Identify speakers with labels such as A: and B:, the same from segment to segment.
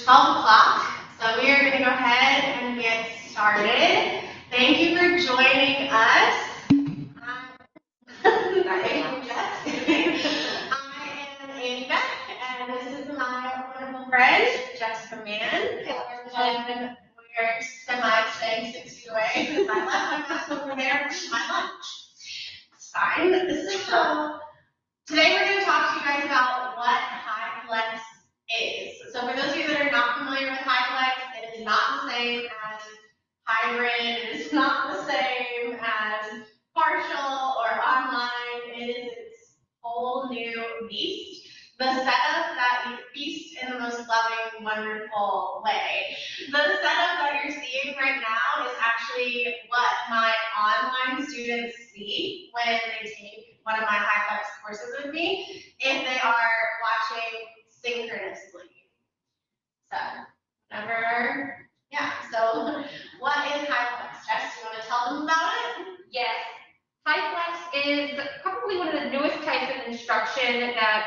A: 12 o'clock, so we are going to go ahead and get started. Thank you for joining us. I am Annie Beck, and this is my wonderful friend, Jessica Mann. And we're semi-staying 6 feet away because I left my mask over there for my lunch. It's fine. So today we're going to talk to you guys about what Hyflex is. So for those of you that are not familiar with Hyflex, it is not the same as hybrid. It is not the same as partial or online. It is its whole new beast. The setup that you feast in the most loving, wonderful way. The setup that you're seeing right now is actually what my online students see when they take one of my Hyflex courses with me, if they are watching synchronously. So, so what is Hyflex? Jess, do you want to tell them about it?
B: Yes. Hyflex is probably one of the newest types of instruction that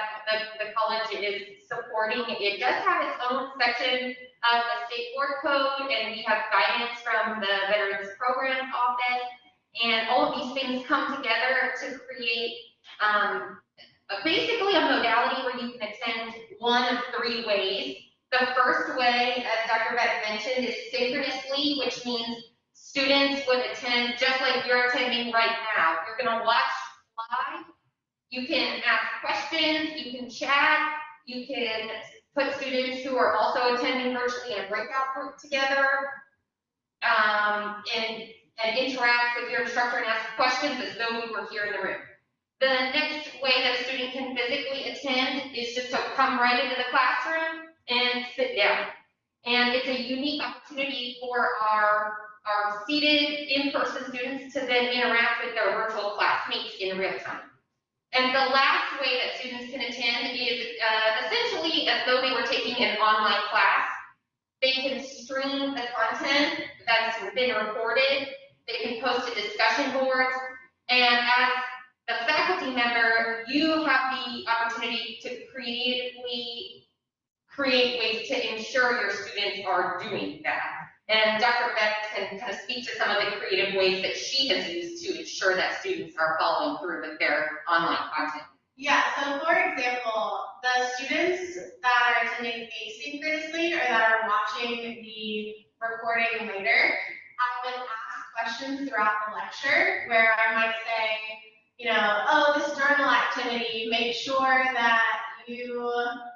B: the college is supporting. It does have its own section of the state board code, and we have guidance from the Veterans Programs Office, and all of these things come together to create basically a modality where you can attend one of three ways. The first way, as Dr. Beck mentioned, is synchronously, which means students would attend just like you're attending right now. You're going to watch live. You can ask questions. You can chat. You can put students who are also attending virtually in a breakout group together and interact with your instructor and ask questions as though you were here in the room. The next way that a student can physically attend is just to come right into the classroom and sit down. And it's a unique opportunity for our seated in-person students to then interact with their virtual classmates in real time. And the last way that students can attend is essentially as though they were taking an online class. They can stream the content that's been recorded. They can post to discussion boards. And as a faculty member, you have the opportunity to creatively create ways to ensure your students are doing that. And Dr. Beck can kind of speak to some of the creative ways that she has used to ensure that students are following through with their online content.
A: Yeah, so for example, the students that are attending asynchronously or that are watching the recording later, I would ask questions throughout the lecture where I might say, oh, this journal activity, make sure that you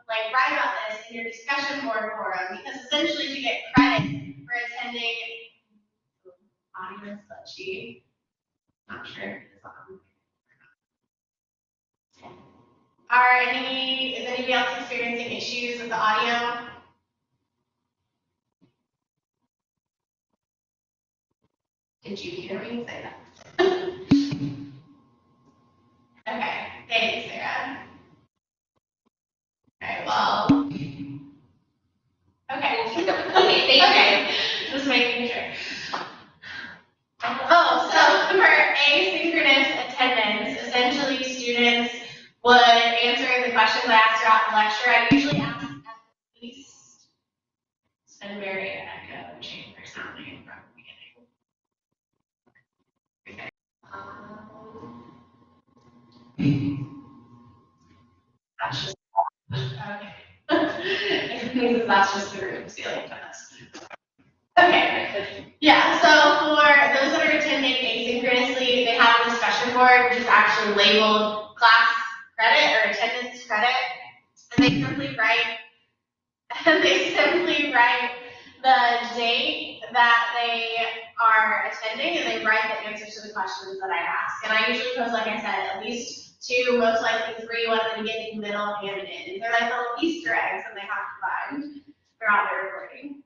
A: write about this in your discussion board forum, because essentially to get credit for attending audio sketchy. Not sure if it's on. Is anybody else experiencing issues with the audio? Did you hear me say that? Okay, thanks, Sarah. Okay, well. Okay, just making sure. Oh, so for asynchronous attendance, essentially students would answer the questions I asked throughout the lecture. I usually ask at least, it's been very echo chamber sounding from the beginning. That's just, okay. That's just the room ceiling fence. Okay, yeah, so for those that are attending asynchronously, they have a discussion board, which is actually labeled class credit or attendance credit, and they simply write the date that they are attending, and they write the answers to the questions that I ask. And I usually post, like I said, at least 2, most likely 3, one at the beginning, middle, and end. They're like little Easter eggs that they have to find throughout their recording.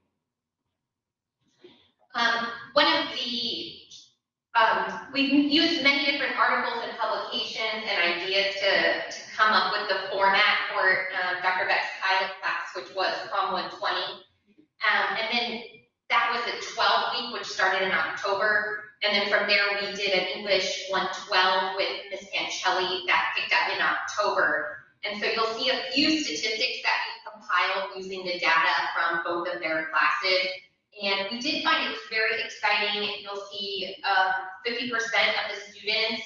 B: One of the, we've used many different articles and publications and ideas to come up with the format for Dr. Beck's pilot class, which was Prom 120. And then that was a 12-week, which started in October. And then from there, we did an English 112 with Ms. Pancelli that picked up in October. And so you'll see a few statistics that we compiled file using the data from both of their classes. And we did find it very exciting. You'll see 50% of the students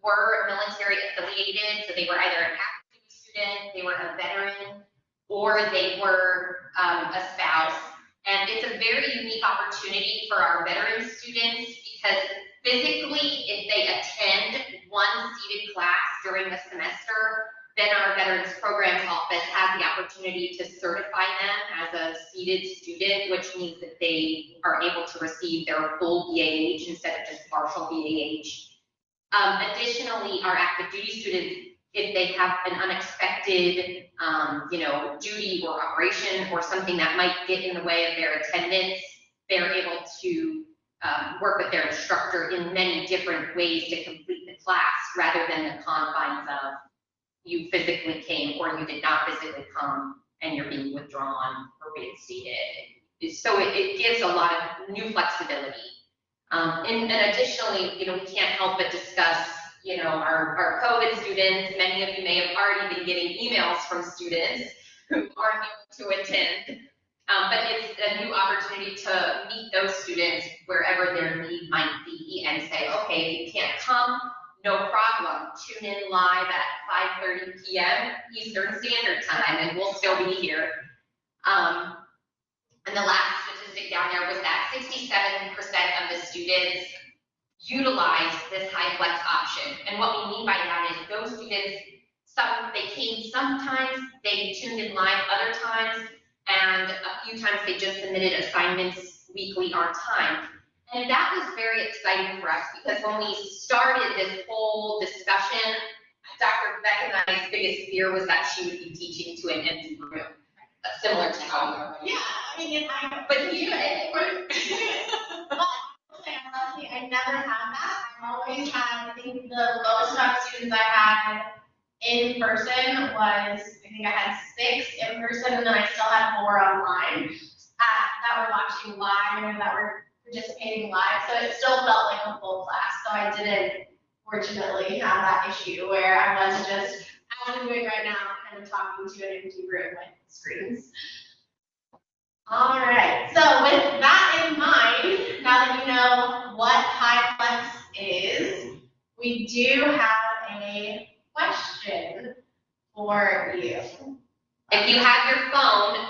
B: were military affiliated, so they were either an active duty student, they were a veteran, or they were a spouse. And it's a very unique opportunity for our veteran students because physically, if they attend one seated class during the semester, then our Veterans Programs Office has the opportunity to certify them as a seated student, which means that they are able to receive their full BAH instead of just partial BAH. Additionally, our active duty students, if they have an unexpected, duty or operation or something that might get in the way of their attendance, they're able to work with their instructor in many different ways to complete the class rather than the confines of you physically came or you did not physically come and you're being withdrawn or reinstated. So it gives a lot of new flexibility. And additionally, we can't help but discuss, our COVID students. Many of you may have already been getting emails from students who aren't able to attend. But it's a new opportunity to meet those students wherever their need might be and say, okay, if you can't come, no problem. Tune in live at 5:30 p.m. Eastern Standard Time, and we'll still be here. And the last statistic down there was that 67% of the students utilized this Hyflex option. And what we mean by that is those students, they came sometimes, they tuned in live other times, and a few times they just submitted assignments weekly on time. And that was very exciting for us because when we started this whole discussion, Dr. Beck and I's biggest fear was that she would be teaching to an empty room, similar to how we are.
A: Yeah, I mean,
B: but you
A: I never had that. I've always had, I think the lowest amount of students I had in person was, I think I had 6 in person, and then I still had 4 online that were watching live and that were participating live. So it still felt like a full class. So I didn't, fortunately, have that issue where I was just, as I'm doing right now, kind of talking to an empty room with screens. All right, so with that in mind, now that you know what Hyflex is, we do have a question for you.
B: If you have your phone,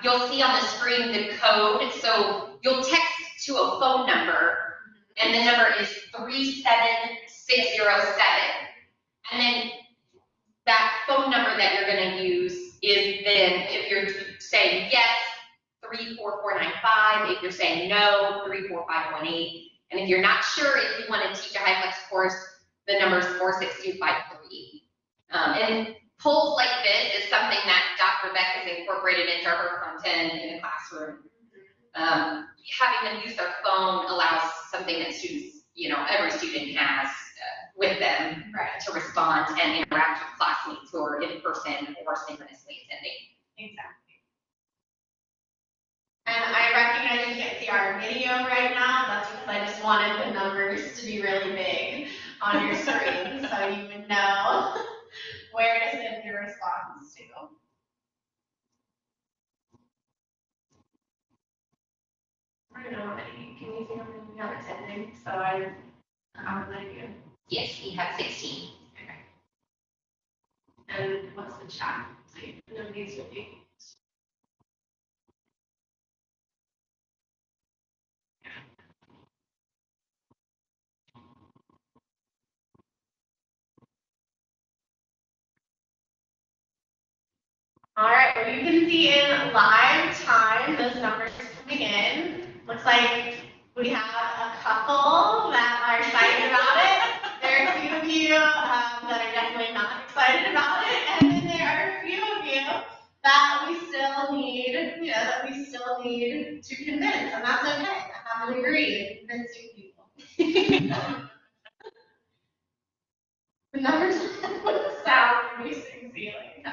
B: you'll see on the screen the code. So you'll text to a phone number, and the number is 37607. And then that phone number that you're going to use is then, if you're saying yes, 34495. If you're saying no, 34518. And if you're not sure if you want to teach a Hyflex course, the number is 46253. And polls like this is something that Dr. Beck has incorporated into her content in the classroom. Having them use their phone allows something that students, every student has with them to respond and interact with classmates who are in person or synchronously attending.
A: Exactly. And I recognize you can't see our video right now. That's because I just wanted the numbers to be really big on your screen so you would know where to send your response to. I don't know, can you see how many we have attending? So I have an idea.
B: Yes, we have 16.
A: Okay. And what's the chat? So nobody's really. All right, well, you can see in live time those numbers coming in. Looks like we have a couple that are excited about it. There are a few of you that are definitely not excited about it, and then there are a few of you that we still need, to convince, and that's okay. I have a degree in convincing people. The numbers sound producing ceiling. No.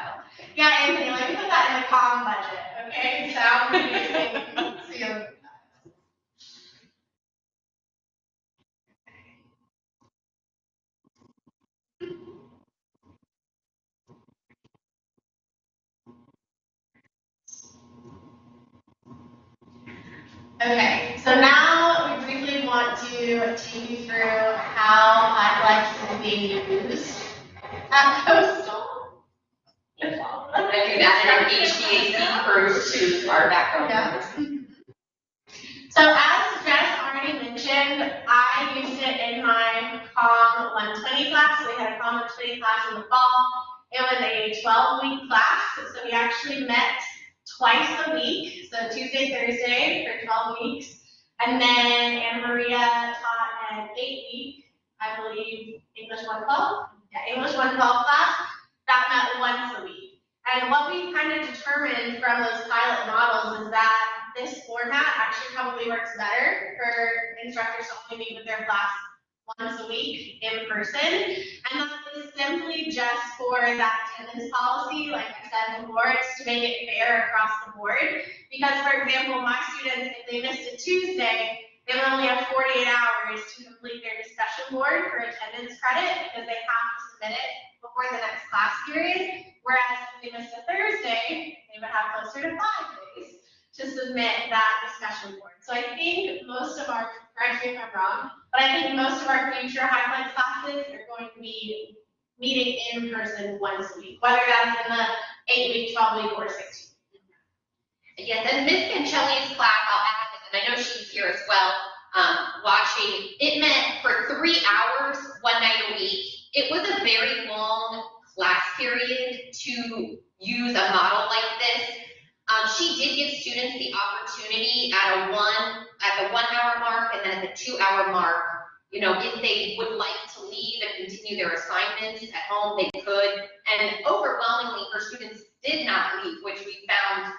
A: Yeah, Anthony, let me put that in the comm budget, okay? Sound producing ceiling. Okay, so now we briefly want to take you through how Hyflex is being used at Coastal.
B: And we've added an HVAC crew to our background numbers.
A: So as Jess already mentioned, I used it in my COM 120 class. We had a COM 120 class in the fall. It was a 12-week class, so we actually met twice a week, so Tuesday, Thursday for 12 weeks. And then Anna Maria taught an 8-week, I believe, English 112? Yeah, English 112 class that met once a week. And what we kind of determined from those pilot models is that this format actually probably works better for instructors to only meet with their class once a week in person. And that is simply just for that attendance policy, like I said before, it's to make it fair across the board. Because, for example, my students, if they missed a Tuesday, they would only have 48 hours to complete their discussion board for attendance credit because they have to submit it before the next class period. Whereas if they missed a Thursday, they would have closer to 5 days to submit that discussion board. So I think most of our, correct me if I'm wrong, but I think most of our future Hyflex classes are going to be meeting in person once a week, whether that's in the 8-week, 12-week, or 6-week.
B: Yes, and Miss Pancelli's class, I'll add this, and I know she's here as well, watching, it meant for 3 hours, one night a week. It was a very long class period to use a model like this. She did give students the opportunity at the 1 hour mark and then at the 2 hour mark, you know, if they would like to leave and continue their assignments at home, they could. And overwhelmingly, her students did not leave, which we found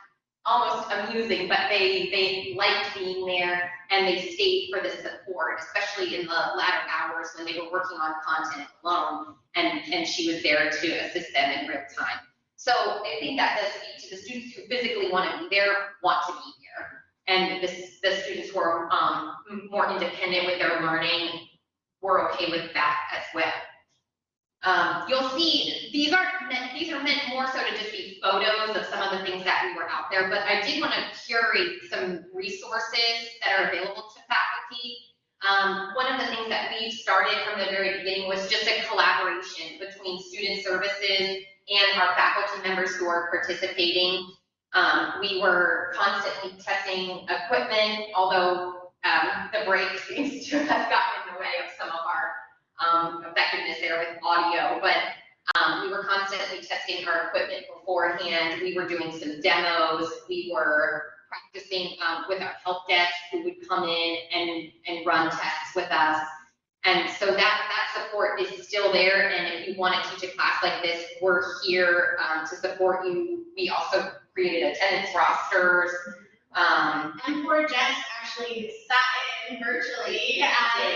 B: almost amusing, but they liked being there and they stayed for the support, especially in the latter hours when they were working on content alone, and she was there to assist them in real time. So I think that does speak to the students who physically want to be there, want to be here. And the students who are more independent with their learning were okay with that as well. You'll see, these are meant more so to just be photos of some of the things that we were out there, but I did want to curate some resources that are available to faculty. One of the things that we started from the very beginning was just a collaboration between student services and our faculty members who are participating. We were constantly testing equipment, although the break seems to have gotten in the way of some of our effectiveness there with audio, but we were constantly testing our equipment beforehand. We were doing some demos. We were practicing with our help desk who would come in and run tests with us. And so that support is still there, and if you want to teach a class like this, we're here to support you. We also created attendance rosters.
A: And poor Jess actually sat in virtually as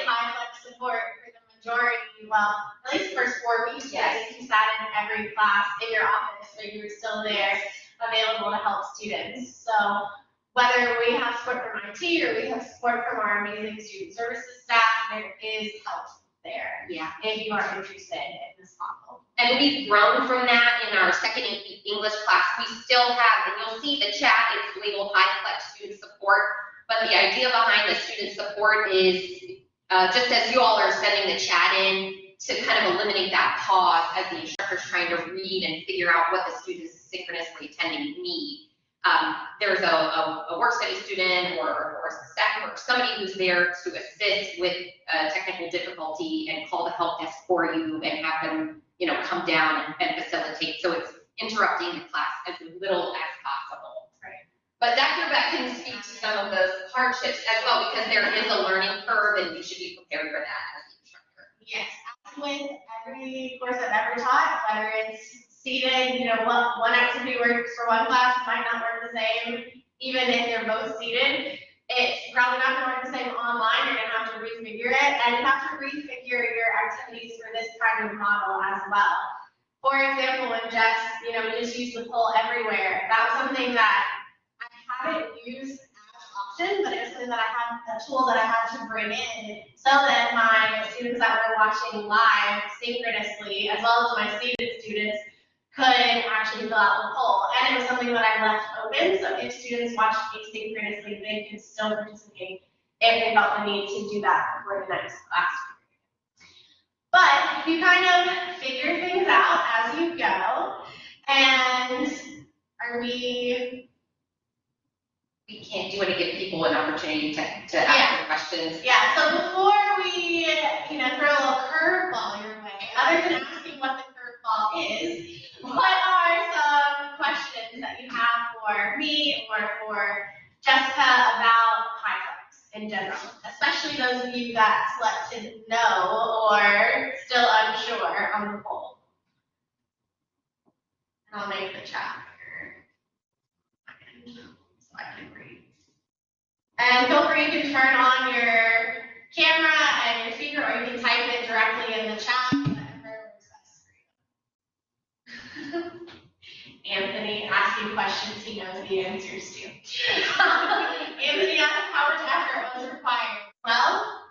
A: Hyflex support for the majority, well, at least the first 4 weeks.
B: Yes.
A: I think you sat in every class in your office, but you were still there, available to help students. So whether we have support from IT or we have support from our amazing student services staff, there is help there.
B: Yeah.
A: If you are interested in this model.
B: And we've grown from that in our second English class. We still have, and you'll see the chat is labeled Hyflex student support, but the idea behind the student support is just as you all are sending the chat in to kind of eliminate that pause as the instructor's trying to read and figure out what the students synchronously attending need. There's a work study student or a staff member, somebody who's there to assist with technical difficulty and call the help desk for you and have them, you know, come down and facilitate. So it's interrupting the class as little as possible.
A: Right.
B: But Dr. Beck can speak to some of those hardships as well, because there is a learning curve and you should be prepared for that as the instructor.
A: Yes, as with every course I've ever taught, whether it's seated, you know, one activity works for one class might not work the same, even if they're both seated. It's probably not going to work the same online. You're going to have to refigure it, and you have to refigure your activities for this kind of model as well. For example, when Jess, you know, we just used the poll everywhere. That was something that I haven't used as often, but it was something that I had, a tool that I had to bring in so that my students that were watching live synchronously, as well as my seated students, could actually fill out the poll. And it was something that I left open, so if students watched asynchronously, they could still participate if they felt the need to do that before the next class. But you kind of figure things out as you go, and
B: we can't do it to give people an opportunity to ask questions.
A: Yeah, so before we, throw a little curveball your way, other than asking what the curveball is, what are some questions that you have for me or for Jessica about Hyflex in general, especially those of you that selected no or still unsure on the poll? And I'll make the chat bigger so I can read. And feel free, you can turn on your camera and your speaker, or you can type it directly in the chat. Whatever works best for you. Anthony asking questions he knows the answers to. Anthony asked how much effort was required. Well,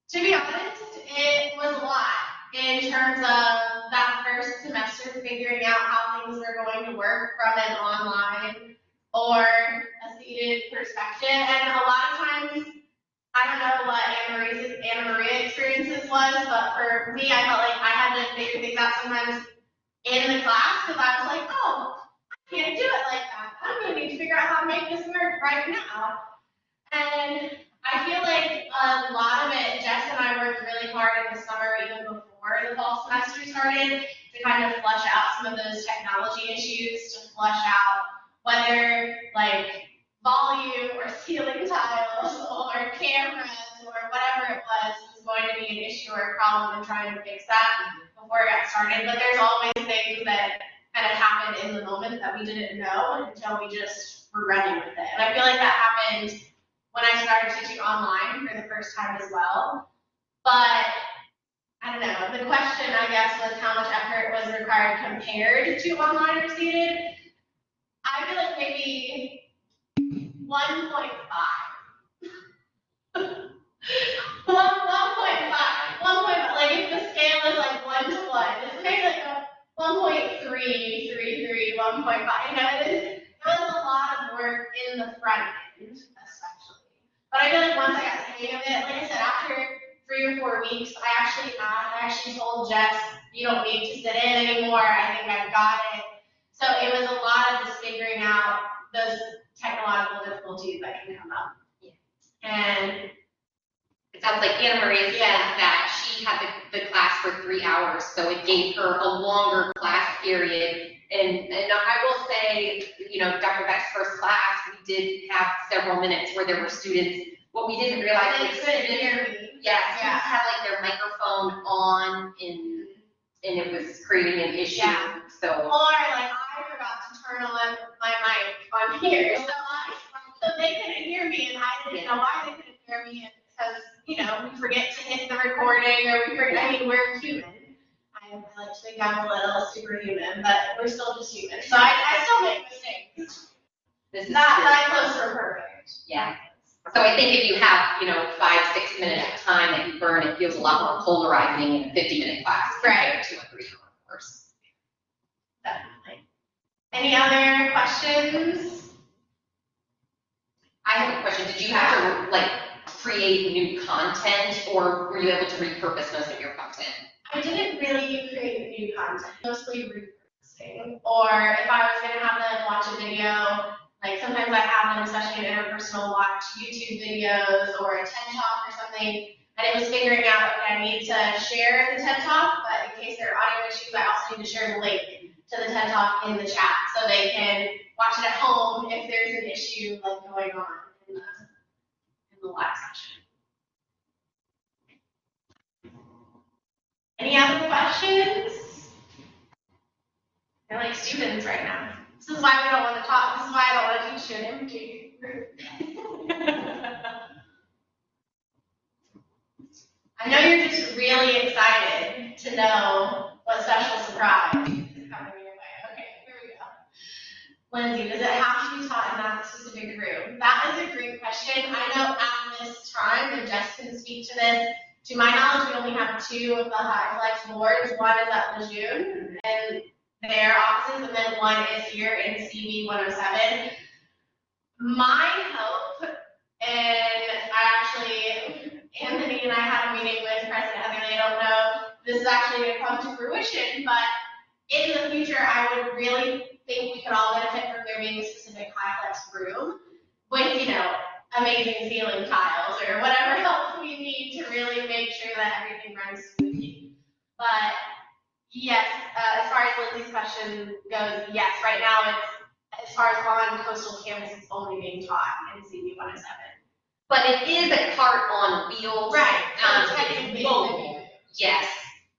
A: to be honest, it was a lot in terms of that first semester figuring out how things were going to work from an online or a seated perspective. And a lot of times, I don't know what Anna Maria experiences was, but for me, I felt like I had to figure things out sometimes in the class because I was like, oh, I can't do it like that. I'm going to need to figure out how to make this work right now. And I feel like a lot of it, Jess and I worked really hard in the summer, even before the fall semester started, to kind of flush out some of those technology issues, to flush out whether like volume or ceiling tiles or cameras or whatever it was going to be an issue or a problem, and trying to fix that before it got started. But there's always things that kind of happened in the moment that we didn't know until we just were running with it. And I feel like that happened when I started teaching online for the first time as well. But I don't know, the question I guess was how much effort was required compared to online or seated. I feel like maybe 1.5. 1.5. Like if the scale is like 1 to 1, it's maybe like a 1.333, 1.5. It was a lot of work in the front end, especially. But I feel like once I got the hang of it, like I said, after 3 or 4 weeks, I actually told Jess, you don't need to sit in anymore. I think I've got it. So it was a lot of just figuring out those technological difficulties that can come up.
B: Yeah.
A: And
B: it sounds like Anna Maria says that she had the class for 3 hours, so it gave her a longer class period. And I will say, Dr. Beck's first class, we did have several minutes where there were students. What we didn't realize
A: is students
B: had like their microphone on, and it was creating an issue.
A: Yeah.
B: So.
A: Or like I forgot to turn on my mic on here, so they couldn't hear me, and I didn't know why they couldn't hear me, because we forget to hit the recording, or we forget. I mean, we're human. I like to think I'm a little superhuman, but we're still just human. So I still make mistakes.
B: This is
A: not close to perfect.
B: Yeah. So I think if you have 5-6 minutes of time that you burn, it feels a lot more polarizing in a 50-minute class compared to a 3-hour course.
A: Definitely. Any other questions?
B: I have a question. Did you have to create new content, or were you able to repurpose most of your content?
A: I didn't really create new content, mostly repurposing. Or if I was going to have them watch a video, like sometimes I have them, especially in interpersonal, watch YouTube videos or a TED Talk or something, and it was figuring out, okay, I need to share the TED Talk, but in case there are audio issues, I also need to share the link to the TED Talk in the chat so they can watch it at home if there's an issue like going on in the live session. Any other questions? They're like students right now. This is why we don't want to talk. This is why I don't want to teach you an empty group. I know you're just really excited to know what special surprise is coming your way. Okay, here we go. Lindsay, does it have to be taught in that specific room? That is a great question. I know at this time, and Jess can speak to this, to my knowledge, we only have 2 of the Hyflex boards. One is at Lejeune, and their offices, and then one is here in CV 107. My hope, and Anthony and I had a meeting with President Heather, I don't know if this is actually going to come to fruition, but in the future, I would really think we could all benefit from there being a specific Hyflex room with, amazing ceiling tiles or whatever else we need to really make sure that everything runs smoothly. But yes, as far as Lindsay's question goes, yes, right now as far as on coastal campus, it's only being taught in CV 107.
B: But it is a cart on wheels.
A: Right.
B: It's mobile. Yes.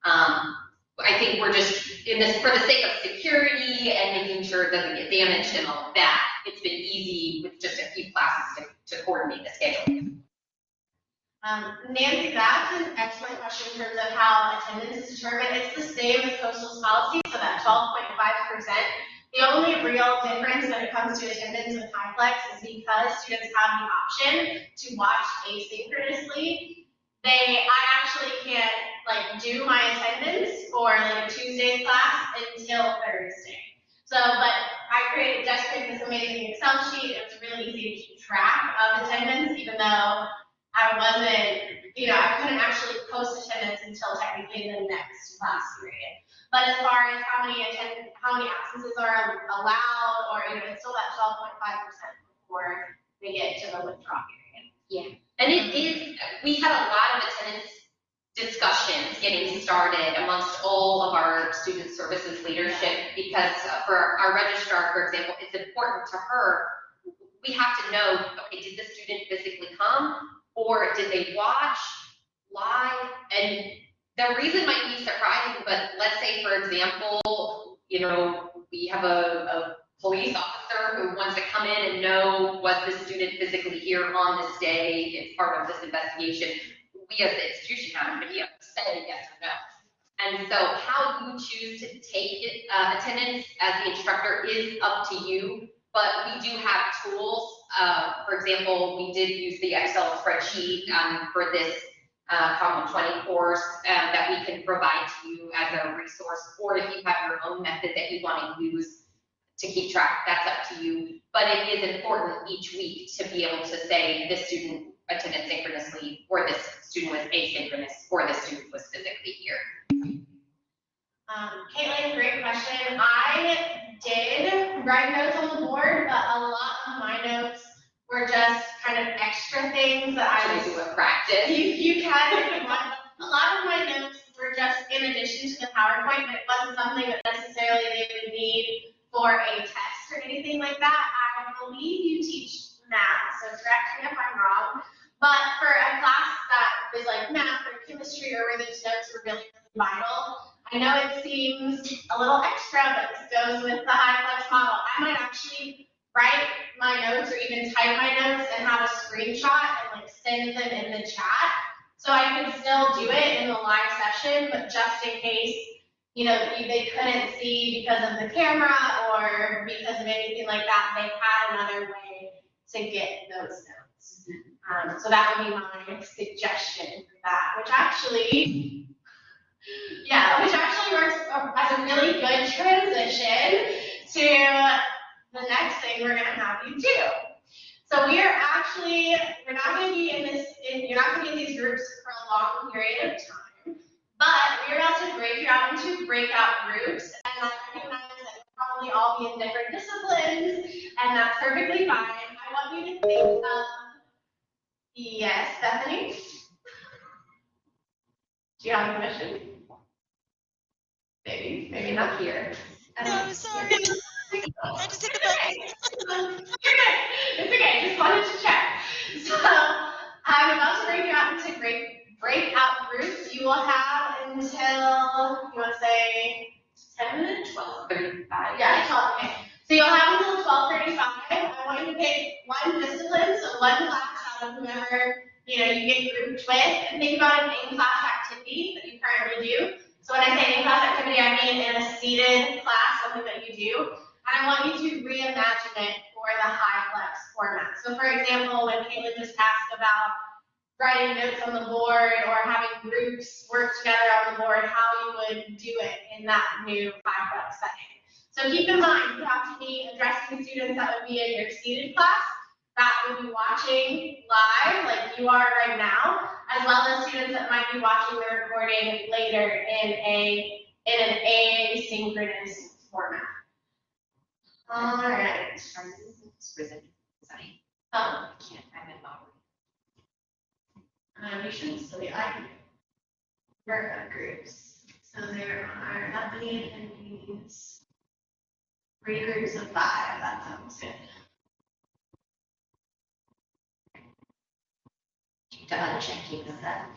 B: I think we're just in this for the sake of security and making sure it doesn't get damaged and all of that. It's been easy with just a few classes to coordinate the schedule.
A: Nancy, that's an excellent question in terms of how attendance is determined. It's the same as Coastal's policy, so that 12.5%. The only real difference when it comes to attendance with Hyflex is because students have the option to watch asynchronously. I actually can't do my attendance for a Tuesday's class until Thursday. But I just created this amazing Excel sheet. It was really easy to keep track of attendance, even though I wasn't, I couldn't actually post attendance until technically the next class period. But as far as how many absences are allowed, or it's still that 12.5% before they get to the withdrawal period.
B: Yeah, and we had a lot of attendance discussions getting started amongst all of our student services leadership because for our registrar, for example, it's important to her. We have to know, okay, did the student physically come? Or did they watch live? And the reason might be surprising, but let's say, for example, we have a police officer who wants to come in and know, was the student physically here on this day? It's part of this investigation. We as the institution have to say yes or no. And so how you choose to take attendance as the instructor is up to you. But we do have tools. For example, we did use the Excel spreadsheet for this Common 20 course that we can provide to you as a resource, or if you have your own method that you want to use to keep track, that's up to you. But it is important each week to be able to say this student attended synchronously, or this student was asynchronous, or this student was physically here.
A: Caitlin, great question. I did write notes on the board, but a lot of my notes were just kind of extra things that I was
B: doing practice.
A: You can if you want. A lot of my notes were just in addition to the PowerPoint, but it wasn't something that necessarily they would need for a test or anything like that. I believe you teach math, so correct me if I'm wrong. But for a class that is like math or chemistry or where those notes were really vital, I know it seems a little extra, but this goes with the Hyflex model. I might actually write my notes or even type my notes and have a screenshot and send them in the chat. So I could still do it in the live session, but just in case, they couldn't see because of the camera or because of anything like that, they had another way to get those notes. So that would be my suggestion for that, which actually works as a really good transition to the next thing we're going to have you do. So we're not going to be you're not going to be in these groups for a long period of time, but we're about to break you out into breakout groups, and I recognize that you'll probably all be in different disciplines, and that's perfectly fine. I want you to think of, yes, Stephanie? Do you have a question? Maybe not here.
C: No, sorry. I just hit the button.
A: You're good. It's okay. Just wanted to check. So I'm about to break you out into breakout groups. You will have until, you want to say 10 minutes?
B: 12:35.
A: Yeah, 12. Okay. So you'll have until 12:35. I want you to pick one discipline, so one class out of whomever you get grouped with, and think about an in-class activity that you currently do. So when I say in-class activity, I mean in a seated class, something that you do. And I want you to reimagine it for the Hyflex format. So for example, when Caitlin just asked about writing notes on the board or having groups work together on the board, how you would do it in that new Hyflex setting. So keep in mind, you have to be addressing students that would be in your seated class, that would be watching live, like you are right now, as well as students that might be watching the recording later in an asynchronous format. All right.
D: Can't find it now.
A: You should still be, I can work on groups. So there are Bethany and these 3 groups of 5, that sounds good.
D: Double checking that.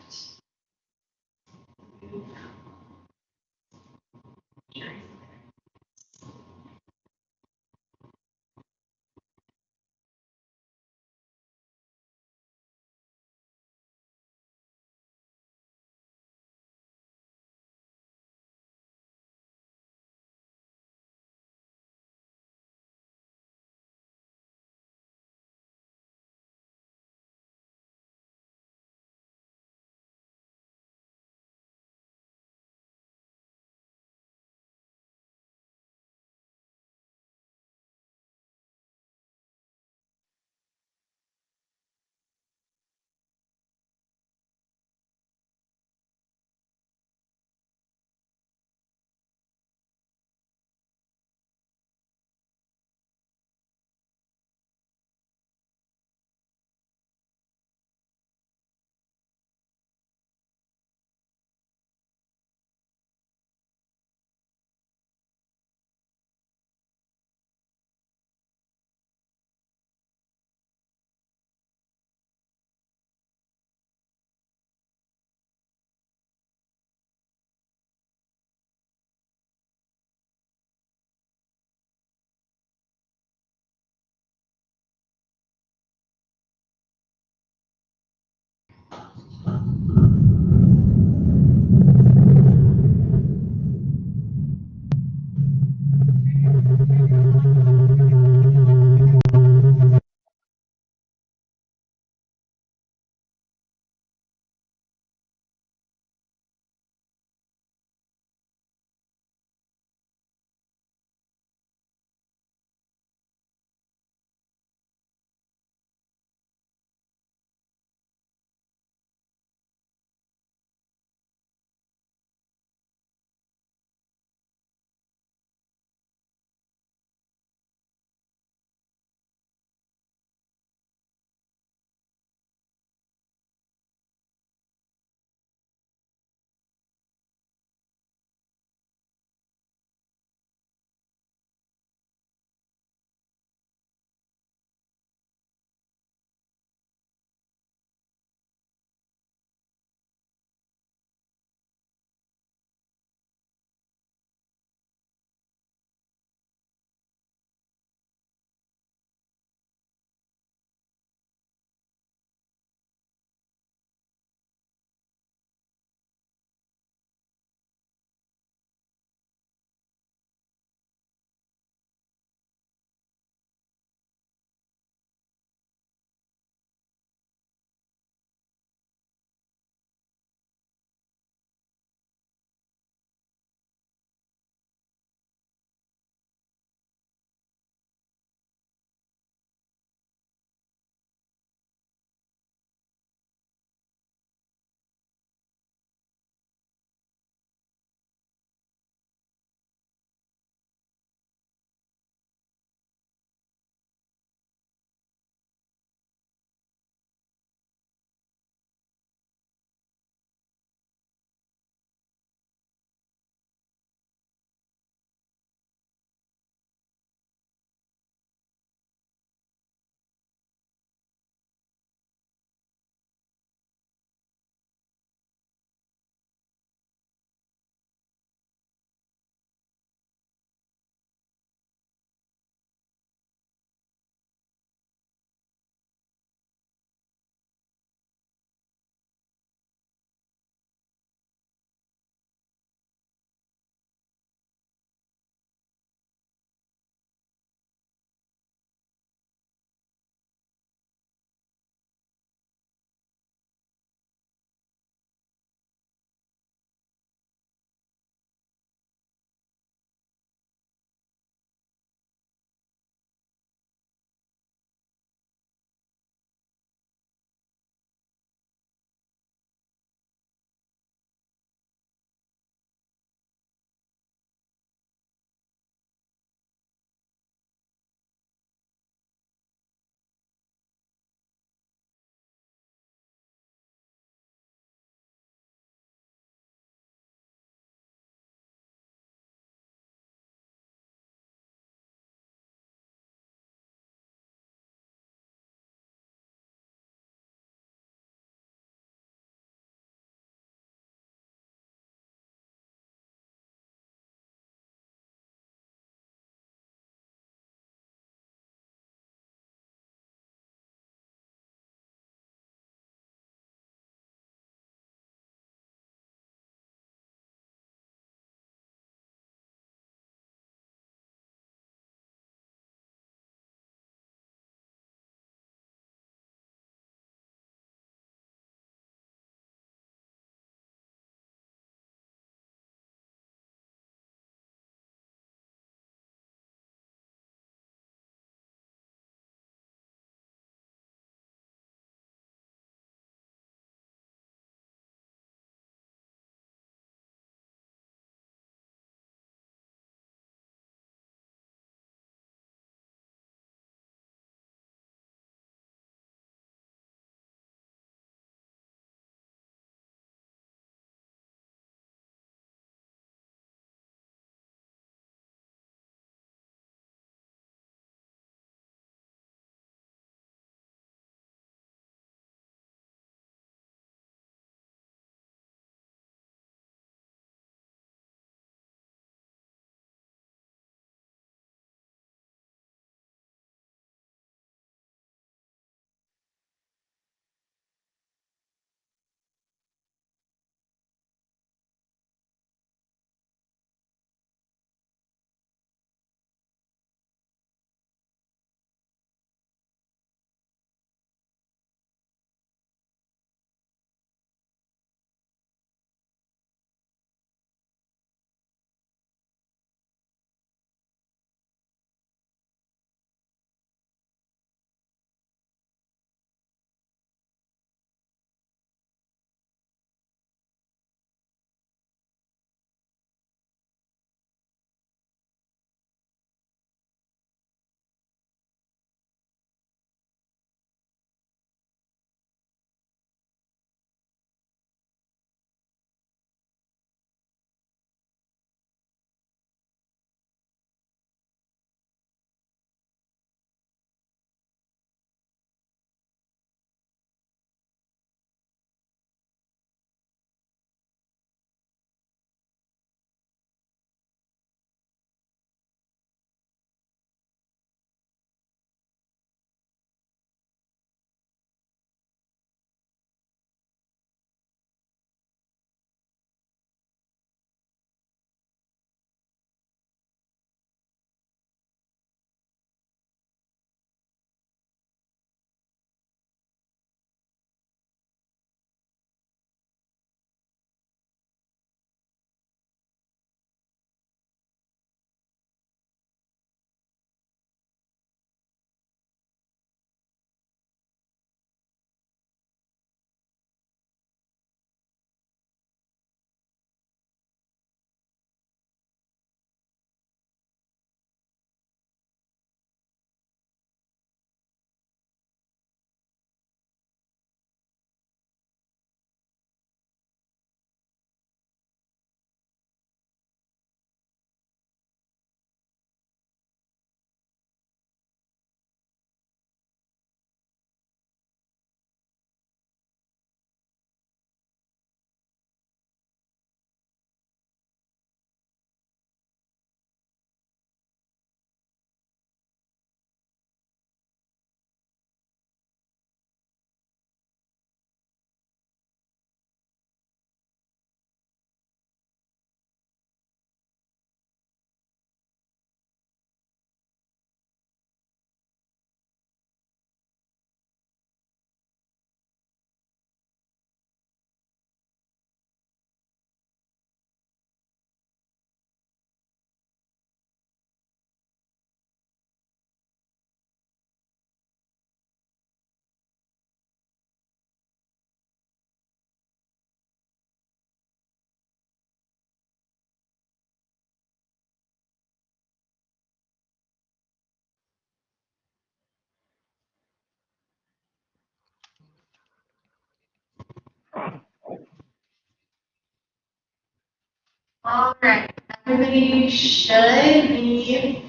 A: All right, everybody should be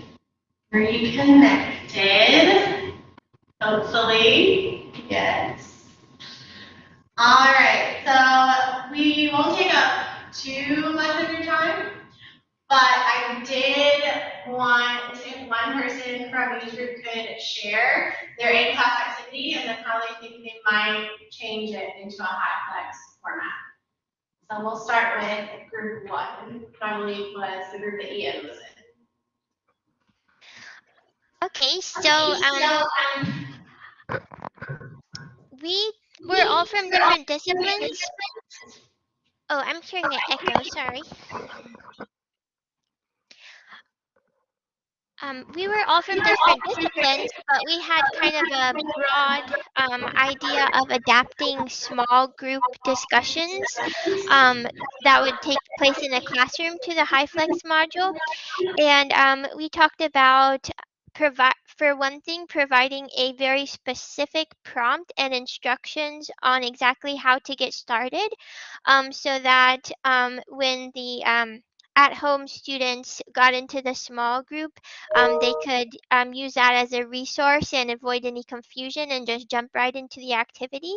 A: reconnected. Hopefully, yes. All right, so we won't take up too much of your time, but I did want if one person from each group could share their in-class activity and then how they think they might change it into a Hyflex format. So we'll start with group one, which I believe was the group that Ian was in.
C: Okay, so we were all from different disciplines. Oh, I'm hearing an echo, sorry. We were all from different disciplines, but we had kind of a broad idea of adapting small group discussions that would take place in the classroom to the HyFlex module. And we talked about for one thing, providing a very specific prompt and instructions on exactly how to get started, so that when the at-home students got into the small group, they could use that as a resource and avoid any confusion and just jump right into the activity.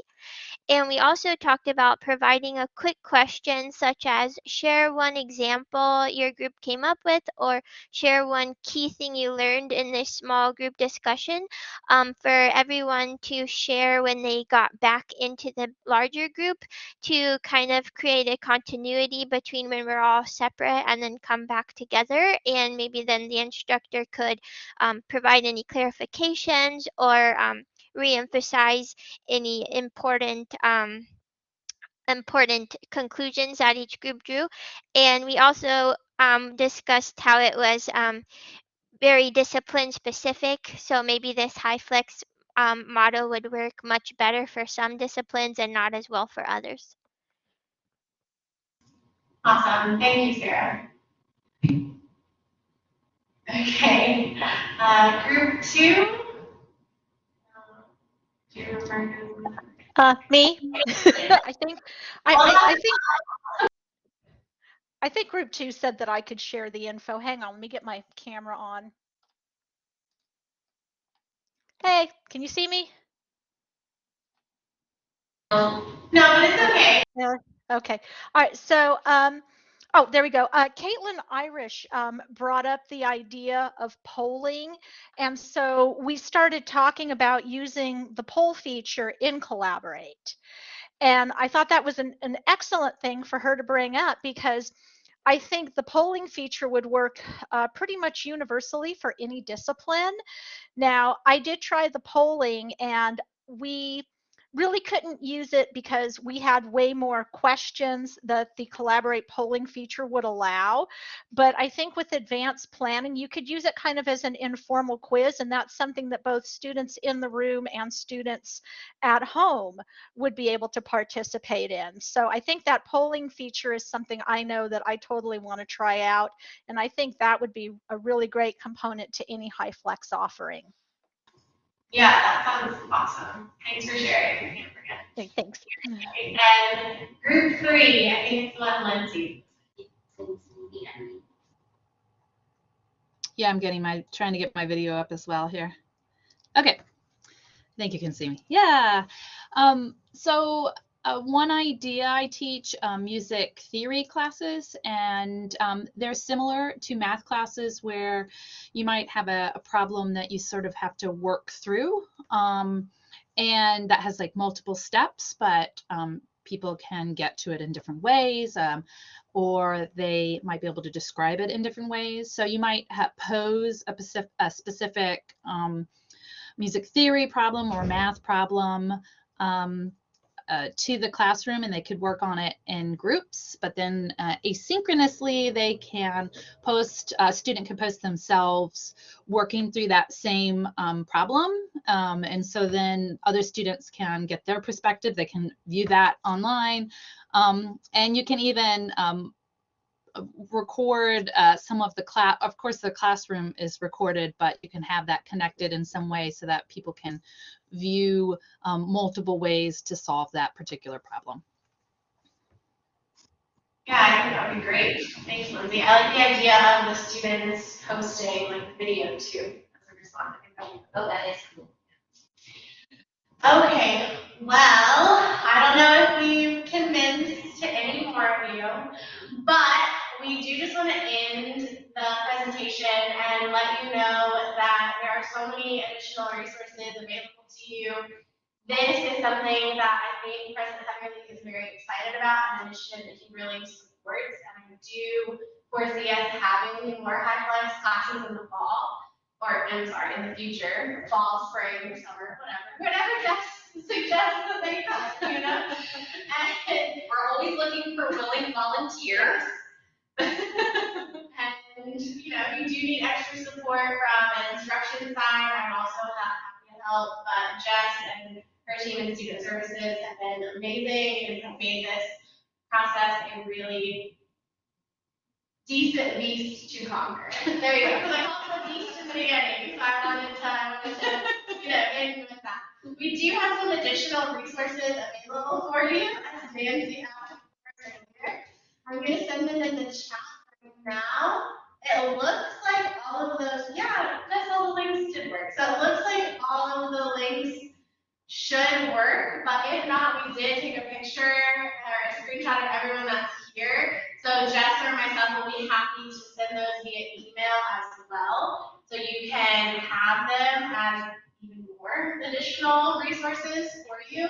C: And we also talked about providing a quick question such as share one example your group came up with or share one key thing you learned in this small group discussion, for everyone to share when they got back into the larger group to kind of create a continuity between when we're all separate and then come back together. And maybe then the instructor could provide any clarifications or reemphasize any important conclusions that each group drew. And we also discussed how it was very discipline specific. So maybe this HyFlex model would work much better for some disciplines and not as well for others.
A: Awesome, thank you, Sarah. Okay, group two. Do you remember?
E: Me. I think I think group 2 said that I could share the info. Hang on, let me get my camera on. Hey, can you see me?
A: No, but it's okay.
E: Yeah. Okay. All right. So, oh, there we go. Caitlin Irish brought up the idea of polling. And so we started talking about using the poll feature in Collaborate. And I thought that was an excellent thing for her to bring up because I think the polling feature would work pretty much universally for any discipline. Now, I did try the polling and we really couldn't use it because we had way more questions that the Collaborate polling feature would allow. But I think with advanced planning, you could use it kind of as an informal quiz, and that's something that both students in the room and students at home would be able to participate in. So I think that polling feature is something I know that I totally want to try out, and I think that would be a really great component to any HyFlex offering.
A: Yeah, that sounds awesome. Thanks for sharing. I can't forget.
E: Okay, thanks.
A: And group three, I think it's one Lindsay.
F: Yeah, I'm trying to get my video up as well here. Okay, I think you can see me. Yeah. So one idea, I teach music theory classes, and they're similar to math classes where you might have a problem that you sort of have to work through, and that has like multiple steps, but people can get to it in different ways, or they might be able to describe it in different ways. So you might pose a specific music theory problem or math problem to the classroom, and they could work on it in groups, but then asynchronously they can a student can post themselves working through that same problem, and so then other students can get their perspective, they can view that online, and you can even record some of the class. Of course, the classroom is recorded, but you can have that connected in some way so that people can view multiple ways to solve that particular problem.
A: Yeah, I think that would be great. Thanks, Lindsay. I like the idea of the students posting like video too as a response. I think that would be
D: Oh, that is cool.
A: Okay, well, I don't know if we've convinced any more of you, but we do just want to end the presentation and let you know that there are so many additional resources available to you. This is something that I think President Heatherly is very excited about, an initiative that he really supports, and I do foresee us having more Hyflex classes in the fall. Or, I'm sorry, in the future, fall, spring, summer, whatever Jeff suggests that they come, you know? And
B: We're always looking for willing volunteers.
A: and, you know, if you do need extra support from an instruction side, I'm also happy to help. But Jess and her team in student services have been amazing and have made this process a really decent beast to conquer. There you go. Because I called it a beast in the beginning, so I wanted to, you know, end with that. We do have some additional resources available for you, as Nancy asked earlier. I'm going to send them in the chat right now. It looks like all of those, yeah, that's all the links did work. So it looks like all of the links should work, but if not, we did take a picture or a screenshot of everyone that's here. So Jess or myself will be happy to send those via email as well. So you can have them as even more additional resources for you.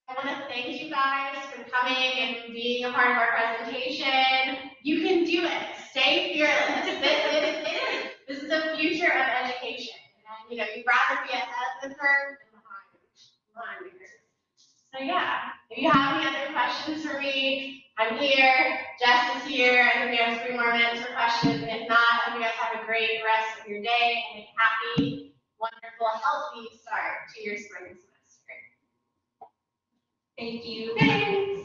A: I want to thank you guys for coming and being a part of our presentation. You can do it. Stay fearless. This is the future of education. And, you know, you'd rather be ahead of the curve than behind the curve. So yeah, if you have any other questions for me, I'm here. Jess is here. I think we have 3 more minutes for questions. If not, I hope you guys have a great rest of your day and a happy, wonderful, healthy start to your spring semester.
B: Thank you.
A: Thanks.